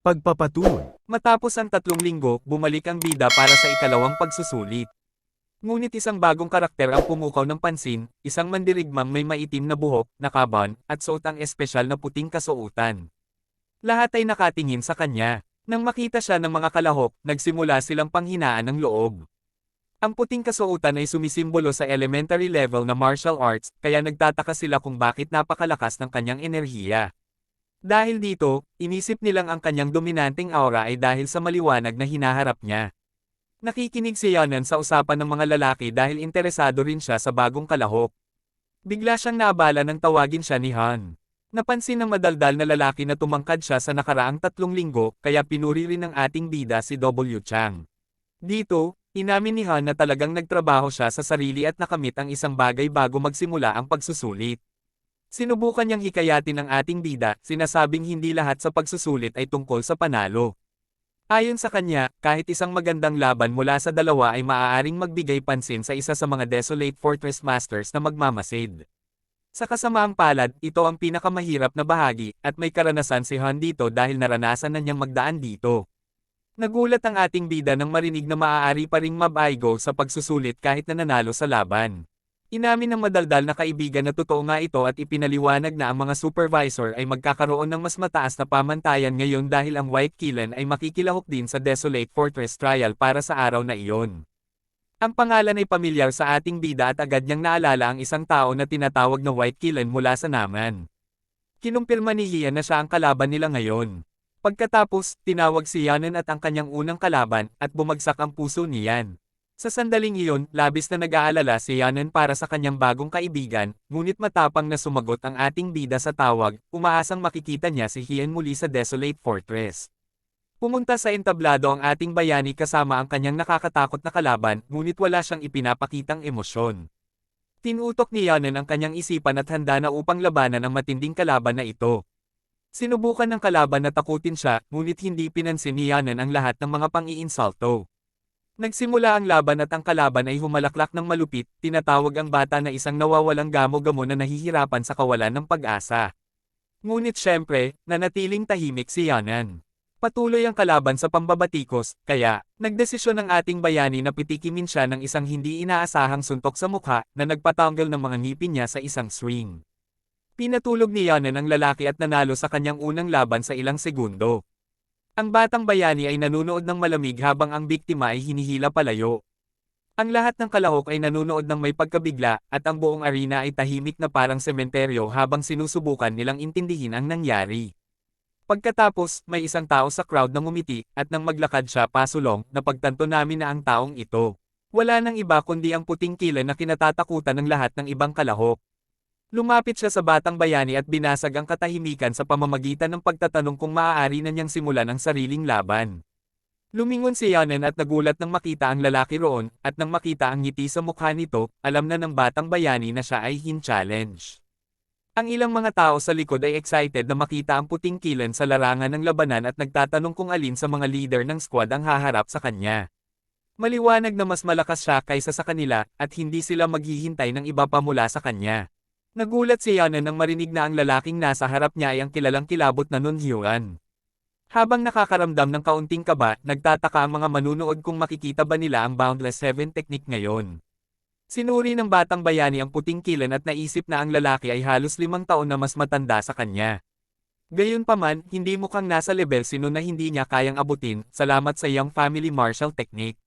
Pagpapatuloy. Matapos ang 3 linggo, bumalik ang bida para sa ikalawang pagsusulit. Ngunit isang bagong karakter ang pumukaw ng pansin, isang mandirigmang may maitim na buhok, nakaban, at suot ang espesyal na puting kasuotan. Lahat ay nakatingin sa kanya. Nang makita siya ng mga kalahok, nagsimula silang panghinaan ng loob. Ang puting kasuotan ay sumisimbolo sa elementary level na martial arts, kaya nagtataka sila kung bakit napakalakas ng kanyang enerhiya. Dahil dito, inisip nilang ang kanyang dominanteng aura ay dahil sa maliwanag na hinaharap niya. Nakikinig si Yanan sa usapan ng mga lalaki dahil interesado rin siya sa bagong kalahok. Bigla siyang naabala nang tawagin siya ni Han. Napansin ng madaldal na lalaki na tumangkad siya sa nakaraang 3 linggo, kaya pinuri rin ng ating bida si W. Chang. Dito, inamin ni Han na talagang nagtrabaho siya sa sarili at nakamit ang isang bagay bago magsimula ang pagsusulit. Sinubukan niyang hikayatin ang ating bida, sinasabing hindi lahat sa pagsusulit ay tungkol sa panalo. Ayon sa kanya, kahit isang magandang laban mula sa dalawa ay maaaring magbigay pansin sa isa sa mga Desolate Fortress Masters na magmamasid. Sa kasamaang palad, ito ang pinakamahirap na bahagi, at may karanasan si Han dito dahil naranasan na niyang magdaan dito. Nagulat ang ating bida nang marinig na maaari pa ring mab-go sa pagsusulit kahit na nanalo sa laban. Inamin ng madaldal na kaibigan na totoo nga ito at ipinaliwanag na ang mga supervisor ay magkakaroon ng mas mataas na pamantayan ngayon dahil ang White Kiln ay makikilahok din sa Desolate Fortress Trial para sa araw na iyon. Ang pangalan ay pamilyar sa ating bida at agad niyang naalala ang isang tao na tinatawag na White Kiln mula sa Naman. Kinumpirma ni Hian na siya ang kalaban nila ngayon. Pagkatapos, tinawag si Yanan at ang kanyang unang kalaban, at bumagsak ang puso ni Yan. Sa sandaling iyon, labis na nag-aalala si Yanan para sa kanyang bagong kaibigan, ngunit matapang na sumagot ang ating bida sa tawag, umaasang makikita niya si Hian muli sa Desolate Fortress. Pumunta sa entablado ang ating bayani kasama ang kanyang nakakatakot na kalaban, ngunit wala siyang ipinapakitang emosyon. Tinutok ni Yanan ang kanyang isipan at handa na upang labanan ang matinding kalaban na ito. Sinubukan ng kalaban na takutin siya, ngunit hindi pinansin ni Yanan ang lahat ng mga pang-iinsulto. Nagsimula ang laban at ang kalaban ay humalaklak ng malupit, tinatawag ang bata na isang nawawalang gamo-gamo na nahihirapan sa kawalan ng pag-asa. Ngunit syempre, nanatiling tahimik si Yanan. Patuloy ang kalaban sa pambabatikos, kaya, nagdesisyon ng ating bayani na pitikimin siya ng isang hindi inaasahang suntok sa mukha na nagpatanggal ng mga ngipin niya sa isang swing. Pinatulog ni Yanan ang lalaki at nanalo sa kanyang unang laban sa ilang segundo. Ang batang bayani ay nanunood ng malamig habang ang biktima ay hinihila palayo. Ang lahat ng kalahok ay nanunood ng may pagkabigla, at ang buong arena ay tahimik na parang sementeryo habang sinusubukan nilang intindihin ang nangyari. Pagkatapos, may isang tao sa crowd na ngumiti, at nang maglakad siya pasulong, napagtanto namin na ang taong ito. Wala nang iba kundi ang puting kilay na kinatatakutan ng lahat ng ibang kalahok. Lumapit siya sa batang bayani at binasag ang katahimikan sa pamamagitan ng pagtatanong kung maaari na niyang simulan ang sariling laban. Lumingon si Yanan at nagulat nang makita ang lalaki roon, at nang makita ang ngiti sa mukha nito, alam na ng batang bayani na siya ay hin-challenge. Ang ilang mga tao sa likod ay excited na makita ang puting kiln sa larangan ng labanan at nagtatanong kung alin sa mga leader ng squad ang haharap sa kanya. Maliwanag na mas malakas siya kaysa sa kanila, at hindi sila maghihintay ng iba pa mula sa kanya. Nagulat si Yanan nang marinig na ang lalaking nasa harap niya ay ang kilalang kilabot na Nun Hyuan. Habang nakakaramdam ng kaunting kaba, nagtataka ang mga manunood kung makikita ba nila ang Boundless Heaven technique ngayon. Sinuri ng batang bayani ang puting kiln at naisip na ang lalaki ay halos 5 taon na mas matanda sa kanya. Gayunpaman, hindi mukhang nasa level si Nun na hindi niya kayang abutin, salamat sa Young Family Martial Technique.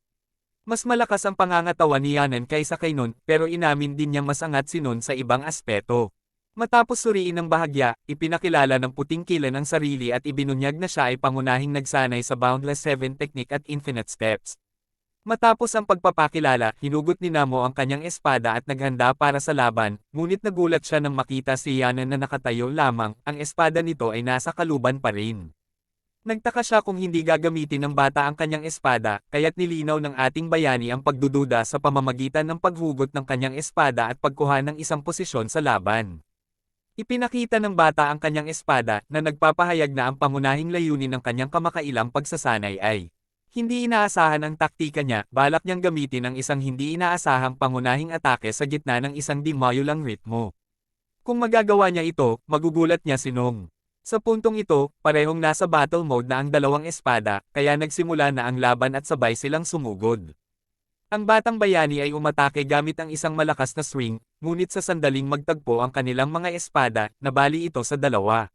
Mas malakas ang pangangatawan ni Yanan kaysa kay Nun, pero inamin din niya mas angat si Nun sa ibang aspeto. Matapos suriin ng bahagya, ipinakilala ng puting kiln ang sarili at ibinunyag na siya ay pangunahing nagsanay sa Boundless Heaven Technique at Infinite Steps. Matapos ang pagpapakilala, hinugot ni Namo ang kanyang espada at naghanda para sa laban, ngunit nagulat siya nang makita si Yanan na nakatayo lamang, ang espada nito ay nasa kaluban pa rin. Nagtaka siya kung hindi gagamitin ng bata ang kanyang espada, kaya't nilinaw ng ating bayani ang pagdududa sa pamamagitan ng paghugot ng kanyang espada at pagkuha ng isang posisyon sa laban. Ipinakita ng bata ang kanyang espada na nagpapahayag na ang pangunahing layunin ng kanyang kamakailang pagsasanay ay hindi inaasahan ang taktika niya, balak niyang gamitin ang isang hindi inaasahang pangunahing atake sa gitna ng isang di mayulang ritmo. Kung magagawa niya ito, magugulat niya si Nong. Sa puntong ito, parehong nasa battle mode na ang dalawang espada, kaya nagsimula na ang laban at sabay silang sumugod. Ang batang bayani ay umatake gamit ang isang malakas na swing, ngunit sa sandaling magtagpo ang kanilang mga espada, nabali ito sa dalawa.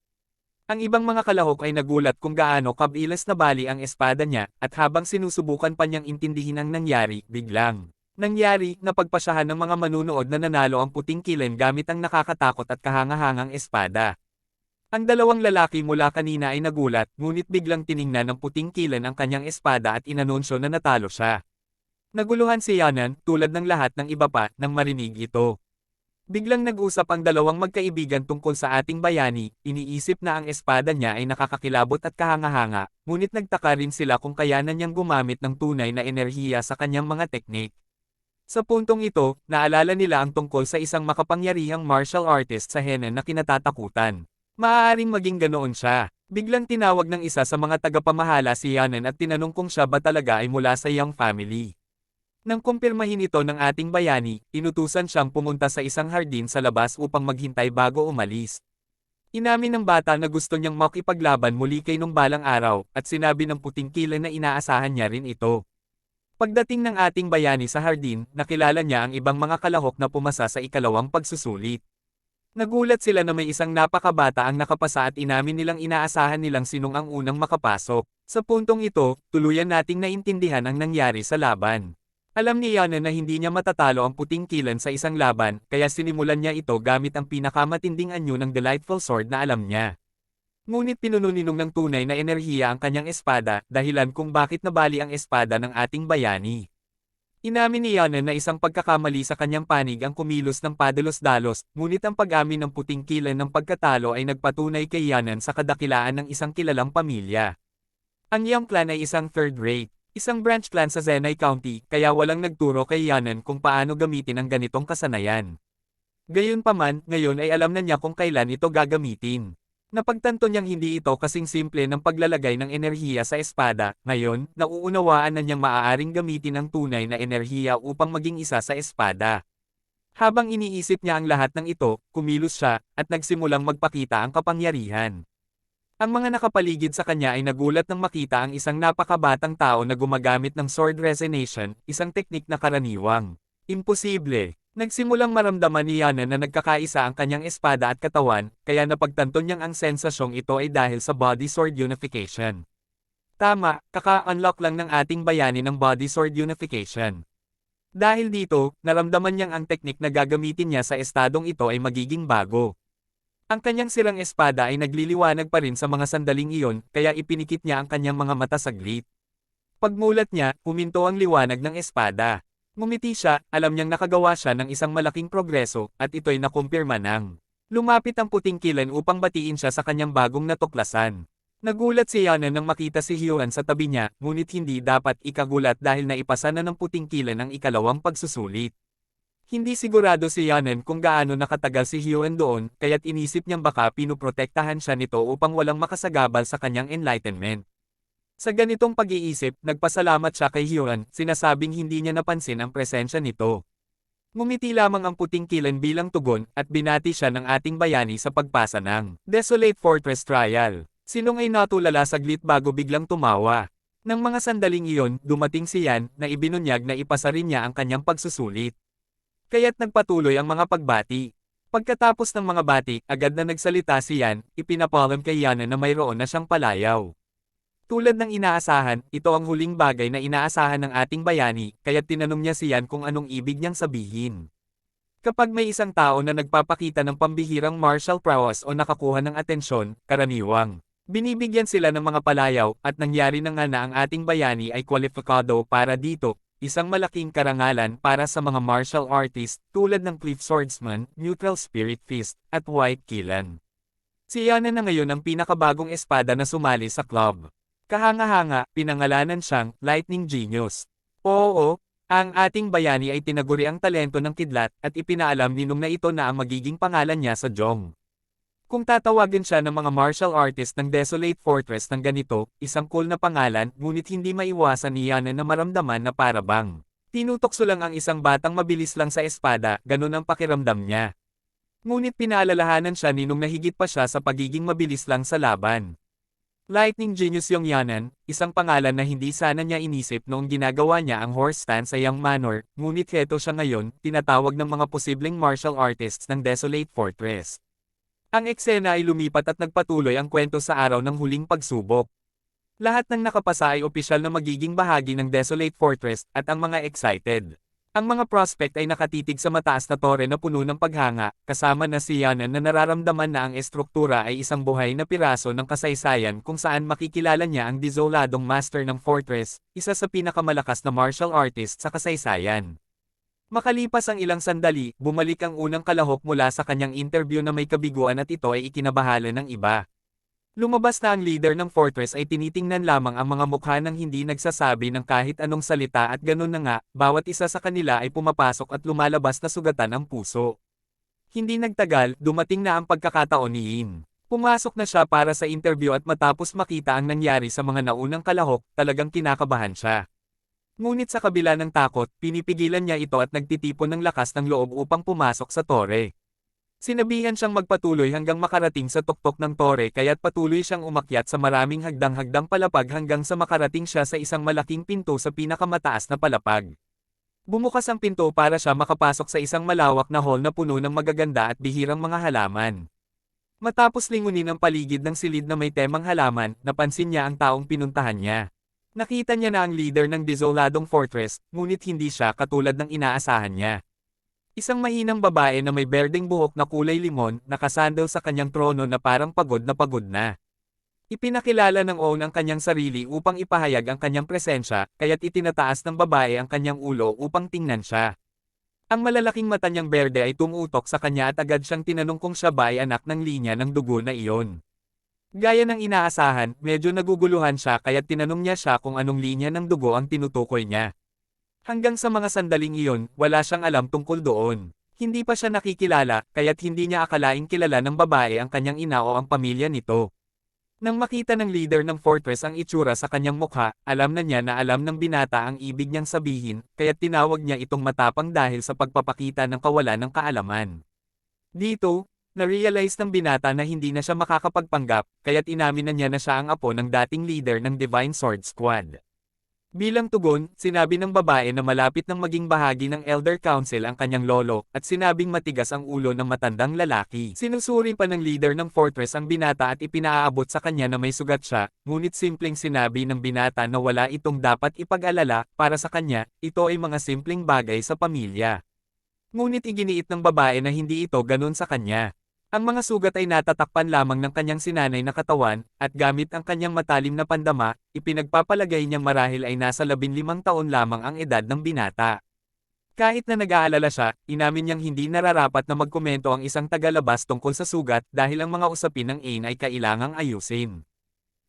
Ang ibang mga kalahok ay nagulat kung gaano kabilis nabali ang espada niya, at habang sinusubukan pa niyang intindihin ang nangyari, biglang nangyari na pagpasyahan ng mga manunood na nanalo ang puting kilin gamit ang nakakatakot at kahangahangang espada. Ang dalawang lalaki mula kanina ay nagulat, ngunit biglang tiningnan ng puting kilin ang kanyang espada at inanunsyo na natalo siya. Naguluhan si Yanan, tulad ng lahat ng iba pa, nang marinig ito. Biglang nag-usap ang dalawang magkaibigan tungkol sa ating bayani, iniisip na ang espada niya ay nakakakilabot at kahanga-hanga, ngunit nagtaka rin sila kung kayanan niyang gumamit ng tunay na enerhiya sa kanyang mga teknik. Sa puntong ito, naalala nila ang tungkol sa isang makapangyarihang martial artist sa Henan na kinatatakutan. Maaaring maging ganoon siya. Biglang tinawag ng isa sa mga tagapamahala si Yanan at tinanong kung siya ba talaga ay mula sa Yang family. Nang kumpirmahin ito ng ating bayani, inutusan siyang pumunta sa isang hardin sa labas upang maghintay bago umalis. Inamin ng bata na gusto niyang makipaglaban muli kay nung balang araw, at sinabi ng puting kilin na inaasahan niya rin ito. Pagdating ng ating bayani sa hardin, nakilala niya ang ibang mga kalahok na pumasa sa ikalawang pagsusulit. Nagulat sila na may isang napakabata ang nakapasa at inamin nilang inaasahan nilang sinong ang unang makapasok. Sa puntong ito, tuluyan nating naintindihan ang nangyari sa laban. Alam ni Yana na hindi niya matatalo ang puting kilin sa isang laban, kaya sinimulan niya ito gamit ang pinakamatinding anyo ng delightful sword na alam niya. Ngunit pinununinong ng tunay na enerhiya ang kanyang espada, dahilan kung bakit nabali ang espada ng ating bayani. Inamin ni Yana na isang pagkakamali sa kanyang panig ang kumilos ng padalos-dalos, ngunit ang pag-amin ng puting kilin ng pagkatalo ay nagpatunay kay Yanan sa kadakilaan ng isang kilalang pamilya. Ang Yang clan ay isang third-rate, isang branch clan sa Zenai County, kaya walang nagturo kay Yanan kung paano gamitin ang ganitong kasanayan. Gayunpaman, ngayon ay alam na niya kung kailan ito gagamitin. Napagtanto niyang hindi ito kasing simple ng paglalagay ng enerhiya sa espada, ngayon, nauunawaan na niyang maaaring gamitin ang tunay na enerhiya upang maging isa sa espada. Habang iniisip niya ang lahat ng ito, kumilos siya, at nagsimulang magpakita ang kapangyarihan. Ang mga nakapaligid sa kanya ay nagulat nang makita ang isang napakabatang tao na gumagamit ng sword resonation, isang teknik na karaniwang imposible. Nagsimulang maramdaman ni Yana na nagkakaisa ang kanyang espada at katawan, kaya napagtanto niyang ang sensasyong ito ay dahil sa body sword unification. Tama, kaka-unlock lang ng ating bayani ng body sword unification. Dahil dito, naramdaman niyang ang teknik na gagamitin niya sa estadong ito ay magiging bago. Ang kanyang sirang espada ay nagliliwanag pa rin sa mga sandaling iyon, kaya ipinikit niya ang kanyang mga mata saglit. Pagmulat niya, huminto ang liwanag ng espada. Ngumiti siya, alam niyang nakagawa siya ng isang malaking progreso, at ito'y nakumpirma nang lumapit ang puting kilin upang batiin siya sa kanyang bagong natuklasan. Nagulat si Yana nang makita si Hyuan sa tabi niya, ngunit hindi dapat ikagulat dahil naipasa na ng puting kilin ang ikalawang pagsusulit. Hindi sigurado si Yanan kung gaano nakatagal si Hyuan doon, kaya't inisip niyang baka pinuprotektahan siya nito upang walang makasagabal sa kanyang enlightenment. Sa ganitong pag-iisip, nagpasalamat siya kay Hyuan, sinasabing hindi niya napansin ang presensya nito. Ngumiti lamang ang puting kilin bilang tugon, at binati siya ng ating bayani sa pagpasa ng Desolate Fortress Trial. Sinong ay natulala saglit bago biglang tumawa. Nang mga sandaling iyon, dumating si Yan, na ibinunyag na ipasa rin niya ang kanyang pagsusulit. Kaya't nagpatuloy ang mga pagbati. Pagkatapos ng mga bati, agad na nagsalita si Yan, ipinapalam kay Yana na mayroon na siyang palayaw. Tulad ng inaasahan, ito ang huling bagay na inaasahan ng ating bayani, kaya't tinanong niya si Yan kung anong ibig niyang sabihin. Kapag may isang tao na nagpapakita ng pambihirang martial prowess o nakakuha ng atensyon, karaniwang binibigyan sila ng mga palayaw, at nangyari na nga na ang ating bayani ay kwalipikado para dito. Isang malaking karangalan para sa mga martial artist tulad ng Cliff Swordsman, Neutral Spirit Fist, at White Killan. Si Yana na ngayon ang pinakabagong espada na sumali sa club. Kahanga-hanga, pinangalanan siyang Lightning Genius. Oo, ang ating bayani ay tinaguri ang talento ng kidlat at ipinaalam ni Nung na ito na ang magiging pangalan niya sa Jong. Kung tatawagin siya ng mga martial artist ng Desolate Fortress ng ganito, isang cool na pangalan, ngunit hindi maiwasan ni Yana na maramdaman na parabang tinutokso lang ang isang batang mabilis lang sa espada, ganun ang pakiramdam niya. Ngunit pinaalalahanan siya ni nung nahigit pa siya sa pagiging mabilis lang sa laban. Lightning Genius Yongyanan, isang pangalan na hindi sana niya inisip noong ginagawa niya ang horse stance sa Yang Manor, ngunit heto siya ngayon, tinatawag ng mga posibleng martial artists ng Desolate Fortress. Ang eksena ay lumipat at nagpatuloy ang kwento sa araw ng huling pagsubok. Lahat ng nakapasa ay opisyal na magiging bahagi ng Desolate Fortress at ang mga excited. Ang mga prospect ay nakatitig sa mataas na tore na puno ng paghanga, kasama na si Yanan na nararamdaman na ang estruktura ay isang buhay na piraso ng kasaysayan kung saan makikilala niya ang desoladong master ng fortress, isa sa pinakamalakas na martial artist sa kasaysayan. Makalipas ang ilang sandali, bumalik ang unang kalahok mula sa kanyang interview na may kabiguan at ito ay ikinabahala ng iba. Lumabas na ang leader ng fortress ay tinitingnan lamang ang mga mukha ng hindi nagsasabi ng kahit anong salita at ganun na nga, bawat isa sa kanila ay pumapasok at lumalabas na sugatan ang puso. Hindi nagtagal, dumating na ang pagkakataon ni Yin. Pumasok na siya para sa interview at matapos makita ang nangyari sa mga naunang kalahok, talagang kinakabahan siya. Ngunit sa kabila ng takot, pinipigilan niya ito at nagtitipon ng lakas ng loob upang pumasok sa tore. Sinabihan siyang magpatuloy hanggang makarating sa tuktok ng tore kaya't patuloy siyang umakyat sa maraming hagdang-hagdang palapag hanggang sa makarating siya sa isang malaking pinto sa pinakamataas na palapag. Bumukas ang pinto para siya makapasok sa isang malawak na hall na puno ng magaganda at bihirang mga halaman. Matapos lingunin ang paligid ng silid na may temang halaman, napansin niya ang taong pinuntahan niya. Nakita niya na ang leader ng desoladong fortress, ngunit hindi siya katulad ng inaasahan niya. Isang mahinang babae na may berdeng buhok na kulay limon, nakasandal sa kanyang trono na parang pagod na pagod na. Ipinakilala ng Own ang kanyang sarili upang ipahayag ang kanyang presensya, kaya't itinataas ng babae ang kanyang ulo upang tingnan siya. Ang malalaking mata niyang berde ay tumutok sa kanya at agad siyang tinanong kung siya ba ay anak ng linya ng dugo na iyon. Gaya ng inaasahan, medyo naguguluhan siya kaya't tinanong niya siya kung anong linya ng dugo ang tinutukoy niya. Hanggang sa mga sandaling iyon, wala siyang alam tungkol doon. Hindi pa siya nakikilala, kaya't hindi niya akalaing kilala ng babae ang kanyang ina o ang pamilya nito. Nang makita ng leader ng fortress ang itsura sa kanyang mukha, alam na niya na alam ng binata ang ibig niyang sabihin, kaya't tinawag niya itong matapang dahil sa pagpapakita ng kawalan ng kaalaman. Dito, na-realize ng binata na hindi na siya makakapagpanggap, kaya't inamin na niya na siya ang apo ng dating leader ng Divine Sword Squad. Bilang tugon, sinabi ng babae na malapit nang maging bahagi ng Elder Council ang kanyang lolo, at sinabing matigas ang ulo ng matandang lalaki. Sinusuri pa ng leader ng fortress ang binata at ipinaaabot sa kanya na may sugat siya, ngunit simpleng sinabi ng binata na wala itong dapat ipag-alala, para sa kanya, ito ay mga simpleng bagay sa pamilya. Ngunit iginiit ng babae na hindi ito ganun sa kanya. Ang mga sugat ay natatakpan lamang ng kanyang sinanay na katawan, at gamit ang kanyang matalim na pandama, ipinagpapalagay niyang marahil ay nasa 15 taon lamang ang edad ng binata. Kahit na nag-aalala siya, inamin niyang hindi nararapat na magkomento ang isang tagalabas tungkol sa sugat dahil ang mga usapin ng Ain ay kailangang ayusin.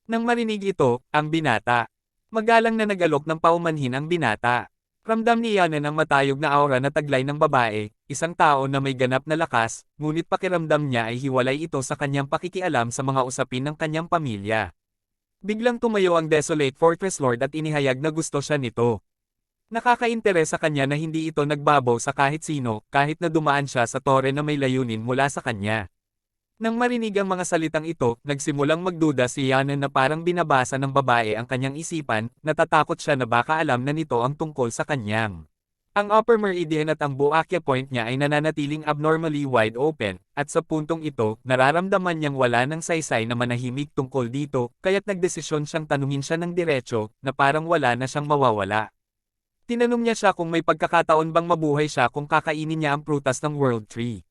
Nang marinig ito, ang binata. Magalang na nag-alok ng paumanhin ang binata. Ramdam ni Yanan ang matayog na aura na taglay ng babae, isang tao na may ganap na lakas, ngunit pakiramdam niya ay hiwalay ito sa kanyang pakikialam sa mga usapin ng kanyang pamilya. Biglang tumayo ang Desolate Fortress Lord at inihayag na gusto siya nito. Nakakainteres sa kanya na hindi ito nagbabaw sa kahit sino, kahit na dumaan siya sa tore na may layunin mula sa kanya. Nang marinig ang mga salitang ito, nagsimulang magduda si Yanan na parang binabasa ng babae ang kanyang isipan, natatakot siya na baka alam na nito ang tungkol sa kanyang. Ang upper meridian at ang Boakia point niya ay nananatiling abnormally wide open, at sa puntong ito, nararamdaman niyang wala ng saysay na manahimik tungkol dito, kaya't nagdesisyon siyang tanungin siya ng diretso, na parang wala na siyang mawawala. Tinanong niya siya kung may pagkakataon bang mabuhay siya kung kakainin niya ang prutas ng World Tree.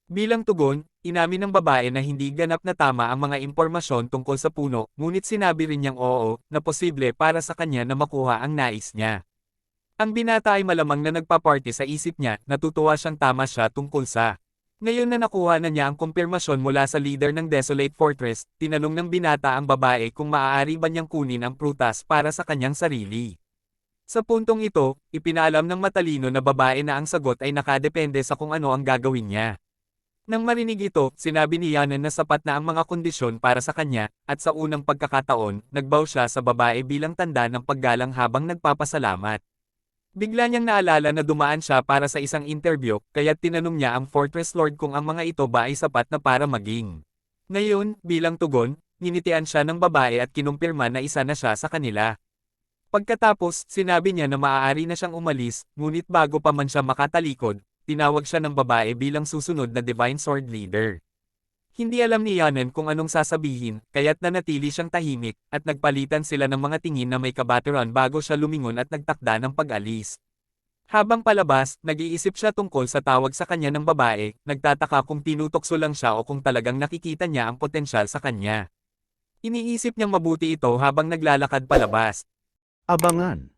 Bilang tugon, inamin ng babae na hindi ganap na tama ang mga impormasyon tungkol sa puno, ngunit sinabi rin niyang oo, na posible para sa kanya na makuha ang nais niya. Ang binata ay malamang na nagpaparty sa isip niya, natutuwa siyang tama siya tungkol sa. Ngayon na nakuha na niya ang kumpirmasyon mula sa leader ng Desolate Fortress, tinanong ng binata ang babae kung maaari ba niyang kunin ang prutas para sa kanyang sarili. Sa puntong ito, ipinaalam ng matalino na babae na ang sagot ay nakadepende sa kung ano ang gagawin niya. Nang marinig ito, sinabi ni Yanan na sapat na ang mga kondisyon para sa kanya, at sa unang pagkakataon, nagbow siya sa babae bilang tanda ng paggalang habang nagpapasalamat. Bigla niyang naalala na dumaan siya para sa isang interview, kaya't tinanong niya ang Fortress Lord kung ang mga ito ba ay sapat na para maging. Ngayon, bilang tugon, ninitian siya ng babae at kinumpirma na isa na siya sa kanila. Pagkatapos, sinabi niya na maaari na siyang umalis, ngunit bago pa man siya makatalikod, tinawag siya ng babae bilang susunod na Divine Sword Leader. Hindi alam ni Yanen kung anong sasabihin, kaya't nanatili siyang tahimik, at nagpalitan sila ng mga tingin na may kabaturan bago siya lumingon at nagtakda ng pag-alis. Habang palabas, nag-iisip siya tungkol sa tawag sa kanya ng babae, nagtataka kung tinutokso lang siya o kung talagang nakikita niya ang potensyal sa kanya. Iniisip niyang mabuti ito habang naglalakad palabas. Abangan